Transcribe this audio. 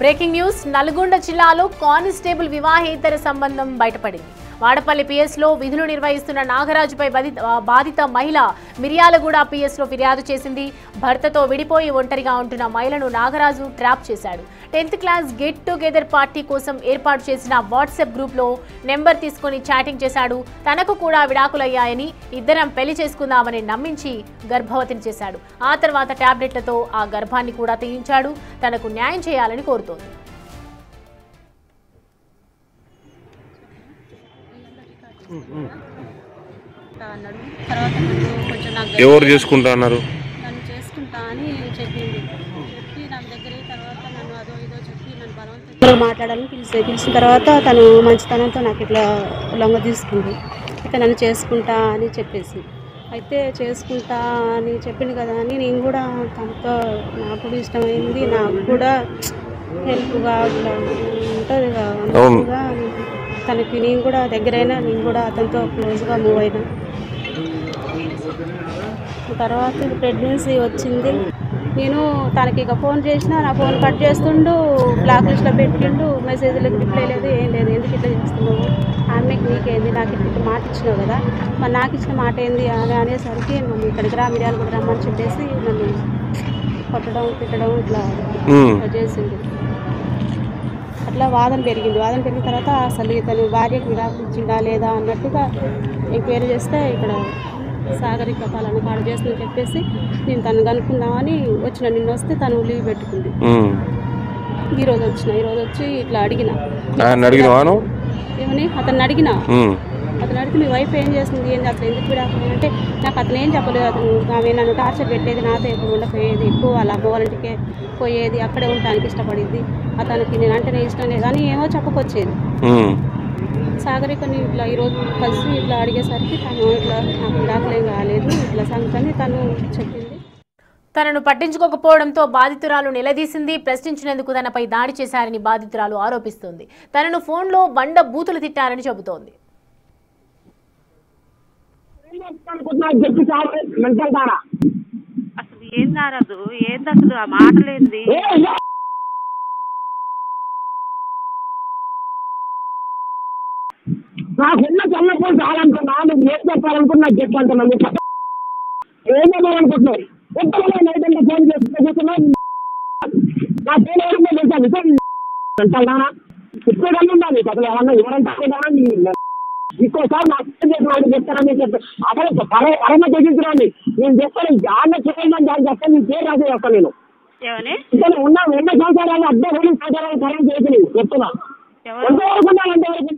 Breaking news Nalgonda జిల్లాలో constable వివాహేతర సంబంధం బయటపడింది. వాడపల్లి పిఎస్ లో విధులు నిర్వహిస్తున్న నాగరాజుపై బాధిత మహిళ మిర్యాలగూడ పిఎస్ లో ఫిర్యాదు చేసింది. భర్తతో విడిపోయి ఒంటరిగా ఉంటున్న మహిళను నాగరాజు ట్రాప్ చేశాడు. 10th class get together party కోసం ఏర్పాటు చేసిన వాట్సాప్ గ్రూప్ లో నెంబర్ తీసుకుని చాటింగ్ చేశాడు. తనకు కూడా విడాకులయ్యాయని, ఇద్దరం పెళ్లి చేసుకుందామని నమ్మించి గర్భవతిని చేశాడు. ఆ తర్వాత టాబ్లెట్లతో ఆ గర్భాన్ని కూడా తీయించాడు. తనకు న్యాయం చేయాలని కోరుతోంది. ఎవరు చేసుకుంటా అన్నారు? నన్ను చేసుకుంటా అని చెప్పింది. చెప్పి నా దగ్గర తర్వాత నన్ను అదో ఇదో చెప్పి నన్ను బలవంతంగా మాట్లాడాలని పిలిచిన తర్వాత తను మంచితనంతో నాకు ఇట్లా లొంగ తీసుకుంది. అయితే నన్ను చేసుకుంటా అని చెప్పేసి అయితే చేసుకుంటా అని చెప్పింది కదా అని నేను కూడా తనతో నాకు కూడా ఇష్టమైంది. నాకు కూడా హెల్ప్గా ఇట్లా ఉంటుంది కదా, తనకి నేను కూడా దగ్గరైనా నేను కూడా అతనితో క్లోజ్గా మూవ్ అయినా. తర్వాత ప్రెగ్నెన్సీ వచ్చింది. నేను తనకి ఇక ఫోన్ చేసినా నా ఫోన్ కట్ చేస్తుండు, బ్లాక్ లిస్ట్లో పెట్టిండు, మెసేజ్లకు రిప్లై లేదు, ఏం లేదు. ఎందుకు ఇట్లా చేస్తున్నావు, ఆమెకి నీకేంది, నాకు ఇట్లా మాట ఇచ్చినావు కదా, మరి నాకు ఇచ్చిన మాట ఏంది అని అనేసరికి నన్ను ఇక్కడికి రా, మిర్యాలు కూడా రమ్మని చెప్పేసి నన్ను కొట్టడం తిట్టడం ఇట్లా చేసిండు. అట్లా వాదన పెరిగిన తర్వాత అసలు ఇతను భార్యకు విడాకులు ఇచ్చిందా లేదా అన్నట్టుగా ఎంక్వైరీ చేస్తే ఇక్కడ సాగరిక పాలన కాడ చేస్తుందని చెప్పేసి నేను తను కనుక్కుందామని వచ్చిన. నిన్న వస్తే తను లీవ్ పెట్టుకుంది. ఈరోజు వచ్చి ఇట్లా అడిగిన ఏమని అతను అడిగిన మీ వైఫ్ ఏం చేస్తుంది, ఏంది అసలు ఎందుకు విడాకులు అంటే నాకు అతను ఏం చెప్పలేదు. అతను ఆమె నన్ను టార్చర్ పెట్టేది, నాతో ఎప్పుడు ఉండకపోయేది, ఎక్కువ వాళ్ళ అమ్మ వాళ్ళంటికే పోయేది, అక్కడే ఉండడానికి ఇష్టపడింది, అతనికి నేను అంటేనే ఇష్టం లేదు అని ఏమో చెప్పకొచ్చేది. సాగరికని ఇట్లా ఈరోజు కలిసి ఇట్లా అడిగేసరికి తను ఇట్లా నాకు విడాకులేం కాలేదు ఇట్లా సంగతి తను చెప్పింది. తనను పట్టించుకోకపోవడంతో బాధితురాలు నిలదీసింది. ప్రశ్నించినందుకు తనపై దాడి చేశారని బాధితురాలు ఆరోపిస్తోంది. తనను ఫోన్లో బండ బూతులు తిట్టారని చెబుతోంది. అసలు ఏం నారదు, ఏంది అసలు ఆ మాటలేంది, నాకున్న చల్లపోయి చాలనుకున్నా, నువ్వు ఏం చెప్పాలనుకున్నా నాకు చెప్పాలనుకున్నా, ఏం చెప్పాలనుకుంటున్నావు, ఎప్పుడు నైట్ అంతా ఫోన్ చేసుకుంటున్నా నా ఫోన్ ఎవరన్నా తెలుసా విషయం ఇప్పుడన్నా ఉండాలి అసలు ఏమన్నా ఎవరంటే ఇంకోసారి నా ఫోన్ చెప్తానని చెప్పి అసలు పరమ తెగించడాన్ని నేను చెప్తాను. ఆన్న చేయాలని దాన్ని చెప్తాను, నేను పేరు రాసే చెప్తాను. నేను ఇక్కడ ఉన్న 2 సంవత్సరాలు 18 సంవత్సరాలు పరం చేసి చెప్తున్నా. ఎంతవరకు ఉండాలి అంతవరకు